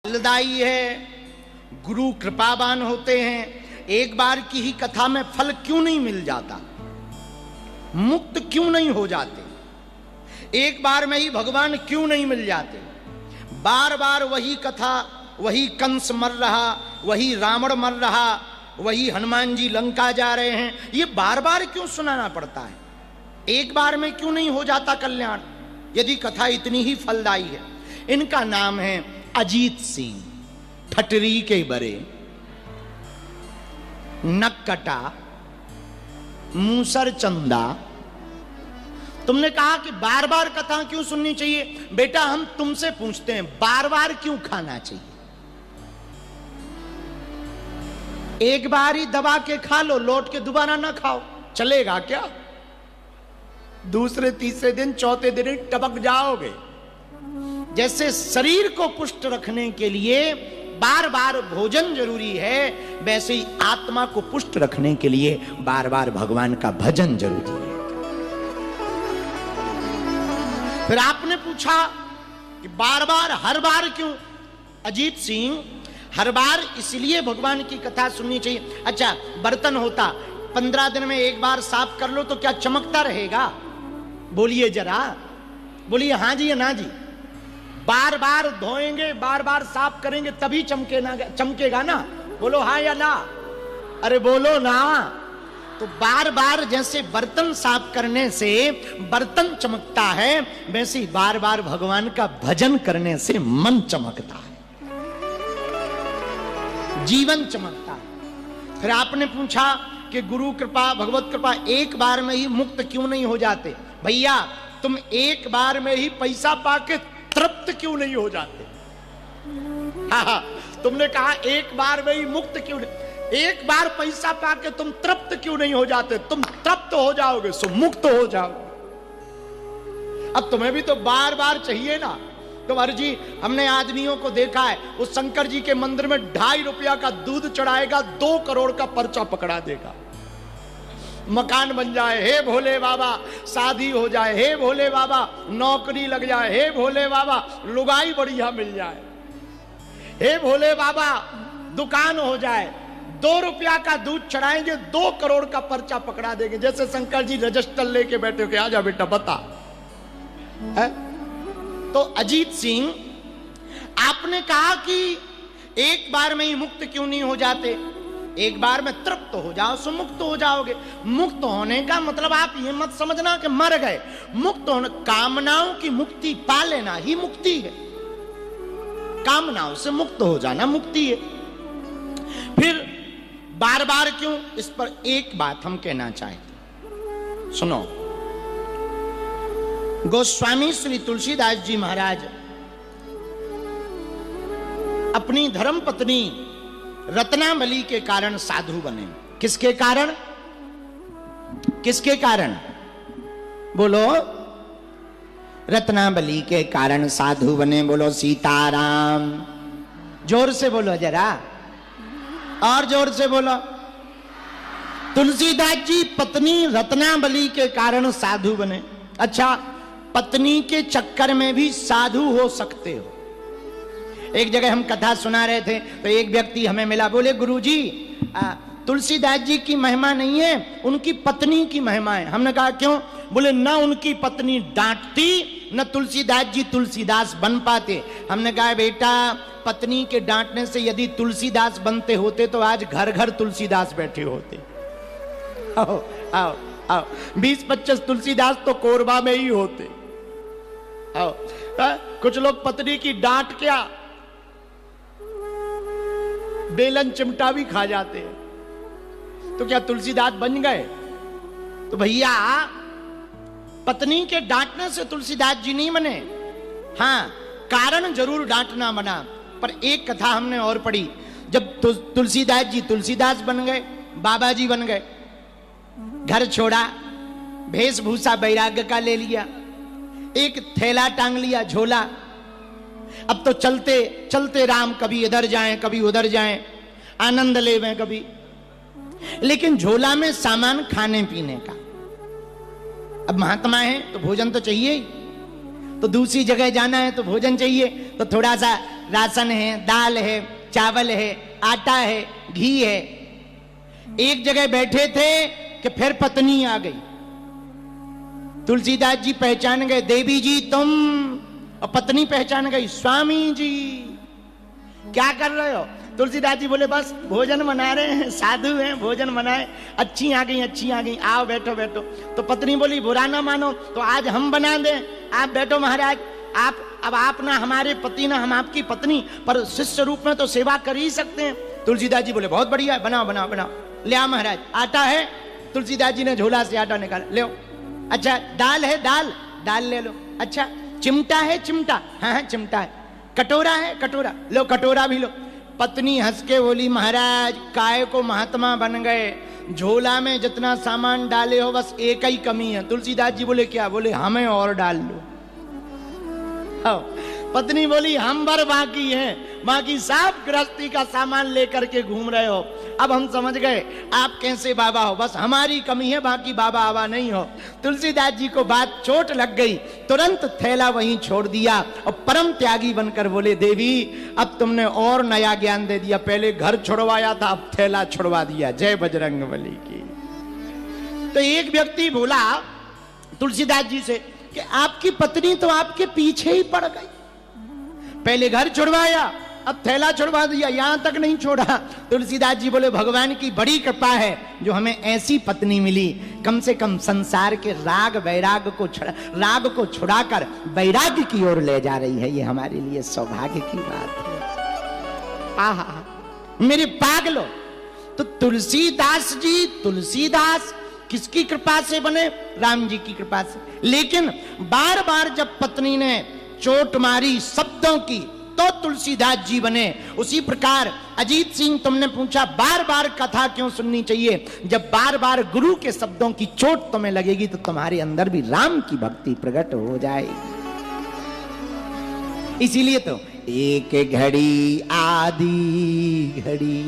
फलदायी है, गुरु कृपावान होते हैं। एक बार की ही कथा में फल क्यों नहीं मिल जाता, मुक्त क्यों नहीं हो जाते, एक बार में ही भगवान क्यों नहीं मिल जाते? बार बार वही कथा, वही कंस मर रहा, वही रावण मर रहा, वही हनुमान जी लंका जा रहे हैं, ये बार बार क्यों सुनाना पड़ता है? एक बार में क्यों नहीं हो जाता कल्याण, यदि कथा इतनी ही फलदायी है? इनका नाम है अजीत सिंह, ठटरी के बरे, नक्कटा, मूसर चंदा। तुमने कहा कि बार बार कथा क्यों सुननी चाहिए? बेटा हम तुमसे पूछते हैं, बार बार क्यों खाना चाहिए? एक बार ही दबा के खा लो, लौट के दोबारा ना खाओ, चलेगा क्या? दूसरे तीसरे दिन चौथे दिन टपक जाओगे। जैसे शरीर को पुष्ट रखने के लिए बार बार भोजन जरूरी है, वैसे ही आत्मा को पुष्ट रखने के लिए बार बार भगवान का भजन जरूरी है। फिर आपने पूछा कि बार बार हर बार क्यों? अजीत सिंह, हर बार इसलिए भगवान की कथा सुननी चाहिए। अच्छा, बर्तन होता 15 दिन में एक बार साफ कर लो तो क्या चमकता रहेगा? बोलिए जरा, बोलिए हाँ जी या ना जी। बार बार धोएंगे, बार बार साफ करेंगे तभी चमकेगा ना। बोलो हाँ या ना, अरे बोलो ना। तो बार बार जैसे बर्तन साफ करने से बर्तन चमकता है, वैसे ही बार बार भगवान का भजन करने से मन चमकता है, जीवन चमकता है। फिर आपने पूछा कि गुरु कृपा, भगवत कृपा, एक बार में ही मुक्त क्यों नहीं हो जाते? भैया तुम एक बार में ही पैसा पाके तृप्त क्यों नहीं हो जाते? हाँ, तुमने कहा एक बार में ही मुक्त क्यों नहीं? एक बार पैसा पाके तुम तृप्त क्यों नहीं हो जाते? तुम तृप्त हो जाओगे सो मुक्त हो जाओगे। अब तुम्हें भी तो बार बार चाहिए ना। तो अर्जी, हमने आदमियों को देखा है, उस शंकर जी के मंदिर में 2.5 रुपया का दूध चढ़ाएगा, 2 करोड़ का पर्चा पकड़ा देगा। मकान बन जाए, हे भोले बाबा, शादी हो जाए, हे भोले बाबा, नौकरी लग जाए, हे भोले बाबा, लुगाई बढ़िया मिल जाए, हे भोले बाबा, दुकान हो जाए, 2 रुपया का दूध चढ़ाएंगे, 2 करोड़ का पर्चा पकड़ा देंगे। जैसे शंकर जी रजिस्टर लेके बैठे हो कि आजा बेटा बता है? तो अजीत सिंह, आपने कहा कि एक बार में ही मुक्त क्यों नहीं हो जाते? एक बार में तृप्त हो जाओ सो मुक्त हो जाओगे। मुक्त होने का मतलब आप ये मत समझना कि मर गए। मुक्त होने, कामनाओं की मुक्ति पा लेना ही मुक्ति है। कामनाओं से मुक्त हो जाना मुक्ति है। फिर बार बार क्यों? इस पर एक बात हम कहना चाहते, सुनो। गोस्वामी श्री तुलसीदास जी महाराज अपनी धर्म पत्नी रत्नावली के कारण साधु बने। किसके कारण? किसके कारण? बोलो। रत्नावली के कारण साधु बने। बोलो सीताराम। जोर से बोलो जरा, और जोर से बोलो। तुलसीदास जी पत्नी रत्नावली के कारण साधु बने। अच्छा, पत्नी के चक्कर में भी साधु हो सकते हो। एक जगह हम कथा सुना रहे थे तो एक व्यक्ति हमें मिला, बोले गुरुजी, तुलसीदास जी की महिमा नहीं है, उनकी पत्नी की महिमा है। हमने कहा क्यों? बोले ना उनकी पत्नी डांटती, न तुलसीदास जी तुलसीदास बन पाते। हमने कहा बेटा, पत्नी के डांटने से यदि तुलसीदास बनते होते तो आज घर घर तुलसीदास बैठे होते। आओ आओ आओ, 20-25 तुलसीदास तो कोरबा में ही होते। आओ, कुछ लोग पत्नी की डांट क्या, बेलन चिमटा भी खा जाते हैं। तो क्या तुलसीदास बन गए? तो भैया, पत्नी के डांटने से तुलसीदास जी नहीं बने। हाँ, कारण जरूर डांटना बना। पर एक कथा हमने और पढ़ी, जब तुलसीदास जी तुलसीदास बन गए, बाबा जी बन गए, घर छोड़ा, वेशभूषा वैराग्य का ले लिया, एक थैला टांग लिया, झोला। अब तो चलते चलते राम, कभी इधर जाएं कभी उधर जाएं, आनंद लेवें कभी, लेकिन झोला में सामान खाने पीने का। अब महात्मा है तो भोजन तो चाहिए ही। तो दूसरी जगह जाना है तो भोजन चाहिए, तो थोड़ा सा राशन है, दाल है, चावल है, आटा है, घी है। एक जगह बैठे थे कि फिर पत्नी आ गई। तुलसीदास जी पहचान गए, देवी जी तुम, और पत्नी पहचान गई, स्वामी जी क्या कर रहे हो? तुलसीदास जी बोले बस भोजन बना रहे हैं, साधु हैं, भोजन बनाए, अच्छी आ गई, अच्छी आ गई, आओ बैठो बैठो। तो पत्नी बोली बुरा ना मानो तो आज हम बना दें, आप बैठो महाराज। आप अब आप ना हमारे पति ना हम आपकी पत्नी, पर शिष्य रूप में तो सेवा कर ही सकते हैं। तुलसीदास जी बोले बहुत बढ़िया, बनाओ बनाओ बनाओ। ले आओ महाराज, आटा है? तुलसीदास जी ने झोला से आटा निकाला, ले आओ। अच्छा दाल है? दाल दाल ले लो। अच्छा चिमटा है? चिमटा, हाँ हाँ चिमटा है। कटोरा है? कटोरा लो, कटोरा भी लो। पत्नी हंस के बोली महाराज काय को महात्मा बन गए, झोला में जितना सामान डाले हो बस एक ही कमी है। तुलसीदास जी बोले क्या? बोले हमें और डाल लो। पत्नी बोली हम भर बाकी हैं, बाकी सब गृहस्थी का सामान लेकर के घूम रहे हो। अब हम समझ गए आप कैसे बाबा हो, बस हमारी कमी है, बाकी बाबा आवा नहीं हो। तुलसीदास जी को बात चोट लग गई, तुरंत थैला वहीं छोड़ दिया और परम त्यागी बनकर बोले देवी अब तुमने और नया ज्ञान दे दिया, पहले घर छुड़वाया था अब थैला छुड़वा दिया, जय बजरंगबली की। तो एक व्यक्ति बोला तुलसीदास जी से कि आपकी पत्नी तो आपके पीछे ही पड़ गई, पहले घर छुड़वाया अब थैला छुड़वा दिया, यहां तक नहीं छोड़ा। तुलसीदास जी बोले भगवान की बड़ी कृपा है जो हमें ऐसी पत्नी मिली, कम से कम संसार के राग को छुड़ाकर वैराग्य की ओर ले जा रही है, ये हमारे लिए सौभाग्य की बात है। आहा मेरे पागलो, तो तुलसीदास जी तुलसीदास किसकी कृपा से बने? राम जी की कृपा से। लेकिन बार बार जब पत्नी ने चोट मारी शब्दों की तो तुलसीदास जी बने। उसी प्रकार अजीत सिंह तुमने पूछा बार बार कथा क्यों सुननी चाहिए? जब बार बार गुरु के शब्दों की चोट तुम्हें लगेगी तो तुम्हारे अंदर भी राम की भक्ति प्रकट हो जाएगी। इसीलिए तो एक घड़ी आदि घड़ी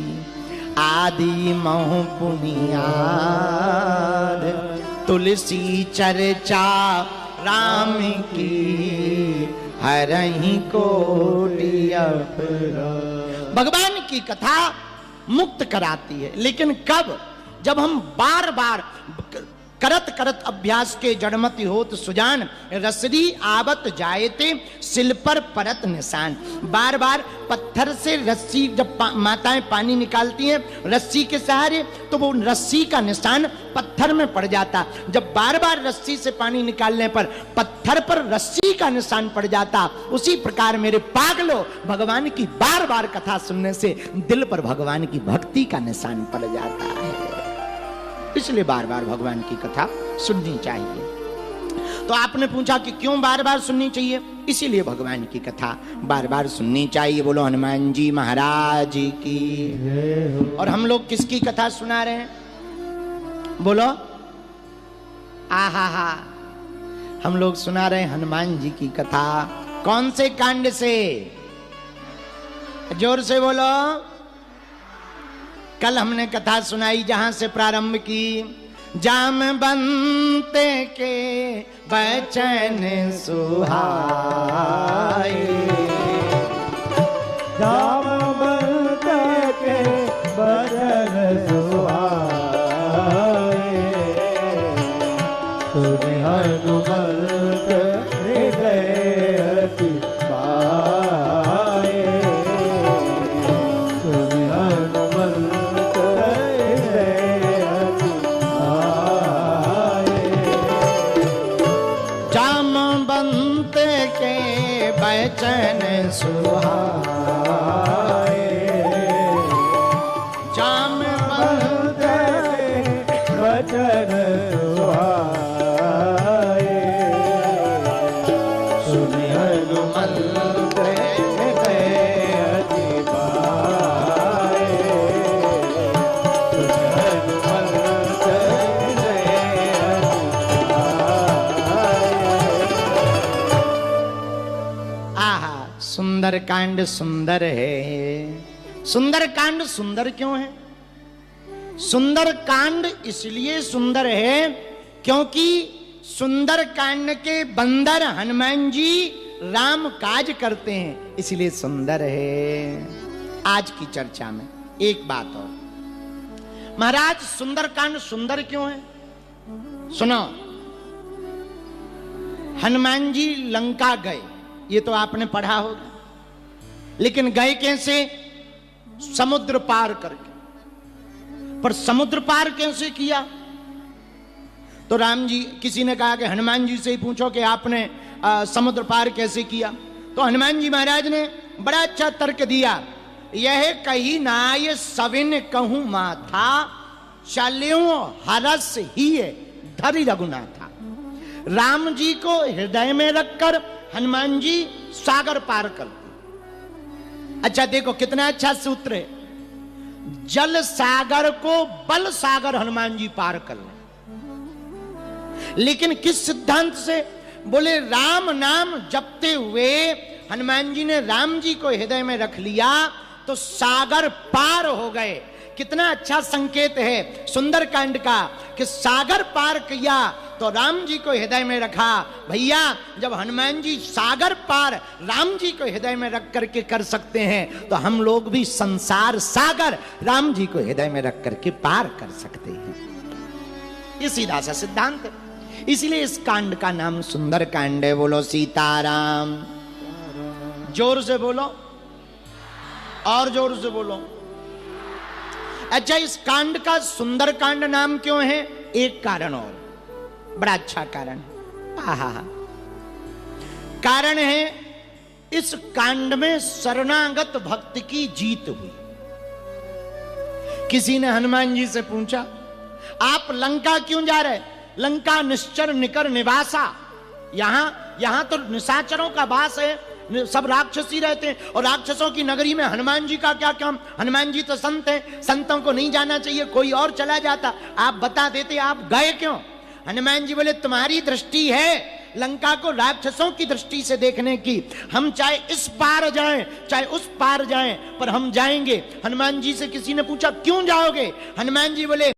आदि महु पुनियाद, तुलसी चर्चा राम की हरहि कोटि अपराध। भगवान की कथा मुक्त कराती है, लेकिन कब? जब हम बार बार करत करत अभ्यास के जड़मति होत सुजान, रसरी आवत जायते सिल पर परत निशान। बार बार पत्थर से रस्सी जब माताएं पानी निकालती हैं रस्सी के सहारे, तो वो रस्सी का निशान पत्थर में पड़ जाता। जब बार बार रस्सी से पानी निकालने पर पत्थर पर रस्सी का निशान पड़ जाता, उसी प्रकार मेरे पागलो भगवान की बार बार कथा सुनने से दिल पर भगवान की भक्ति का निशान पड़ जाता है। इसलिए बार बार भगवान की कथा सुननी चाहिए। तो आपने पूछा कि क्यों बार बार सुननी चाहिए? इसीलिए भगवान की कथा बार बार सुननी चाहिए। बोलो हनुमान जी महाराज की। और हम लोग किसकी कथा सुना रहे हैं? बोलो आहा, हम लोग सुना रहे हैं हनुमान जी की कथा। कौन से कांड से? जोर से बोलो। कल हमने कथा सुनाई जहां से प्रारंभ की, जामवंत के वचन सुहाए, जामवंत के वचन सुहाए, सुनि हनुमंत हृदय अति भाए, सुनि हनुमंत हृदय अति भाए। जामवंत के वचन सुहाए, जामवंत के वचन सुहाए, सुनि हनुमंत हृदय अति भाए, सुनि हनुमंत हृदय अति भाए। आहा सुंदर कांड सुंदर है। सुंदर कांड सुंदर क्यों है? सुंदर कांड इसलिए सुंदर है क्योंकि सुंदर कांड के बंदर हनुमान जी राम काज करते हैं, इसलिए सुंदर है। आज की चर्चा में एक बात और, महाराज सुंदर कांड सुंदर क्यों है? सुनो, हनुमान जी लंका गए, ये तो आपने पढ़ा होगा, लेकिन गए कैसे? समुद्र पार करके। पर समुद्र पार कैसे किया? तो राम जी, किसी ने कहा कि हनुमान जी से ही पूछो कि आपने समुद्र पार कैसे किया। तो हनुमान जी महाराज ने बड़ा अच्छा तर्क दिया, यह कही नाय सविन कहूं माथा, चल्यों हरस ही धरि रघुनाथा। राम जी को हृदय में रखकर हनुमान जी सागर पार करते। अच्छा देखो कितना अच्छा सूत्र है, जल सागर को बल सागर हनुमान जी पार कर ले। लेकिन किस सिद्धांत से? बोले राम नाम जपते हुए हनुमान जी ने राम जी को हृदय में रख लिया तो सागर पार हो गए। कितना अच्छा संकेत है सुंदरकांड का कि सागर पार किया तो राम जी को हृदय में रखा। भैया जब हनुमान जी सागर पार राम जी को हृदय में रख करके कर सकते हैं तो हम लोग भी संसार सागर राम जी को हृदय में रख करके पार कर सकते हैं। ये सीधा सा सिद्धांत है, इसलिए इस कांड का नाम सुंदर कांड है। बोलो सीताराम, जोर से बोलो और जोर से बोलो। अच्छा, इस कांड का सुंदर कांड नाम क्यों है? एक कारण और, बड़ा अच्छा कारण है। आहा, कारण है इस कांड में शरणागत भक्त की जीत हुई। किसी ने हनुमान जी से पूछा, आप लंका क्यों जा रहे? लंका निश्चर निकर निवासा, यहां तो निशाचरों का वास है, सब राक्षसी रहते हैं और राक्षसों की नगरी में हनुमान जी का क्या काम? हनुमान जी तो संत हैं, संतों को नहीं जाना चाहिए, कोई और चला जाता, आप बता देते, आप गए क्यों? हनुमान जी बोले, तुम्हारी दृष्टि है लंका को राक्षसों की दृष्टि से देखने की, हम चाहे इस पार जाएं चाहे उस पार जाएं पर हम जाएंगे। हनुमान जी से किसी ने पूछा क्यों जाओगे? हनुमान जी बोले,